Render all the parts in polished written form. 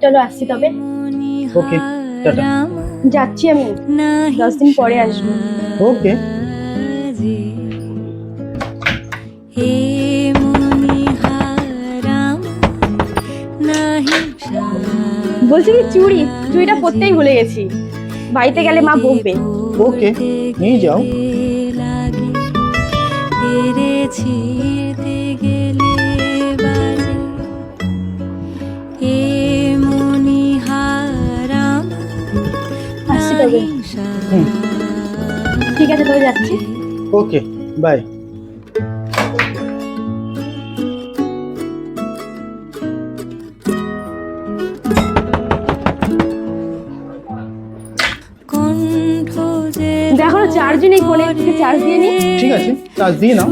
চলো আসছি তবে। ওকে, টাটা। যাচ্ছি আমি, 10 দিন পরে আসবো। ওকে। বলছি কি, চুড়িটা পরতেই ভুলে গেছি, বাড়িতে গেলে মা বকবে। ওকে, নিয়ে যাও। আসছি তবে। ঠিক আছে, তবে যাচ্ছি। ওকে, বাই। দেখো চার্জই নেই ফোনে, থেকে চার্জ দিয়ে নি। ঠিক আছে, চার্জ দিয়ে নাও।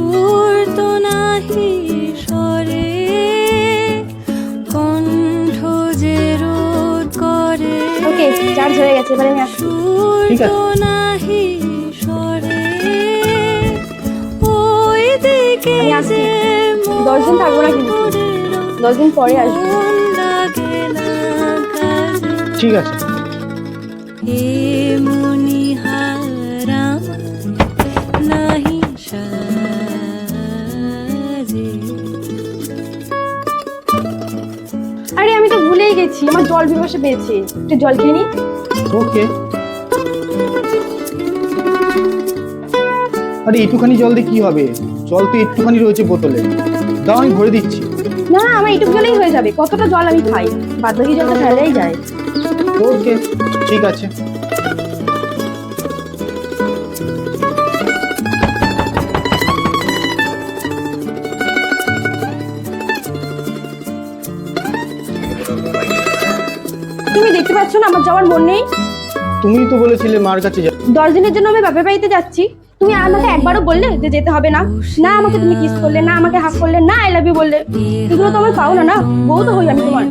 ওকে, চার্জ হয়ে গেছে, এবারে আমি আসছি। ঠিক আছে। আমি আসছি, 10 দিন থাকবো না কিন্তু, 10 দিন পরে আসবো। ঠিক আছে। আরে আমি তো ভুলেই গেছি, আমার জল পিপাসা পেয়েছে, একটু জল খেয়ে নি। ওকে। আরে একটুখানি জল দিয়ে কি হবে? জল তো একটুখানি রয়েছে বোতলে, দাও আমি ভরে দিচ্ছি। না, আমার এইটুকু জলেই হয়ে যাবে, কতটা জল আমি খাই, বাদ বাকি জলটা ফেলেই যায়। ওকে, ঠিক আছে। তুমি দেখতে পাচ্ছ না আমার যাওয়ার মন নেই? তুমি তো বলেছিলে মার কাছে যাও। 10 দিনের জন্য আমি বাপের বাড়িতে যাচ্ছি, তুমি আমাকে একবারও বললে যে যেতে হবে না? না আমাকে তুমি কিস করলে, না আমাকে হাক করলে, না আই লাভ ইউ বললে। এগুলো তো আমার পাও না, না বউ তো হই আমি তোমার।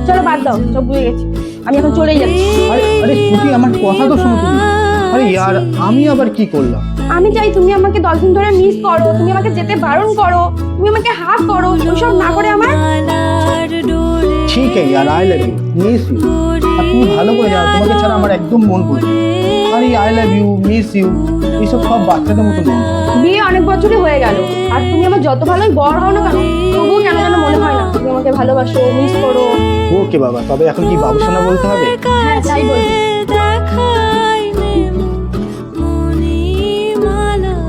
চলো বাদ দাও, সব ভুলে গেছি, আমি এখন চলেই যাচ্ছি। আরে আরে শ্রুতি, আমার কথা তো শোনো তুমি। আরে ইয়ার, আমি আবার কি করলাম? আমি চাই তুমি আমাকে 10 দিন ধরে মিস করো, তুমি আমাকে যেতে বারণ করো, তুমি আমাকে হাক করো, ওইসব না করে আমার। ঠিক আছে यार, I love you, miss you. আর তুমি ভালো করে যাও, তোমাকে ছাড়া আমার একদম মন বলছে। আরে I love you, miss you, এইসব সব বাচ্চাদের মতো মন। বিয়ে অনেক বছরই হয়ে গেল, আর তুমি আমার যত ভালোই বড় হও না কেন, তবুও কেন যেন মনে হয় না তুমি আমাকে ভালোবাসো, মিস করো। ওকে বাবা, তবে এখন কি বাবুসোনা বলতে হবে? হ্যাঁ, তাই বলছি।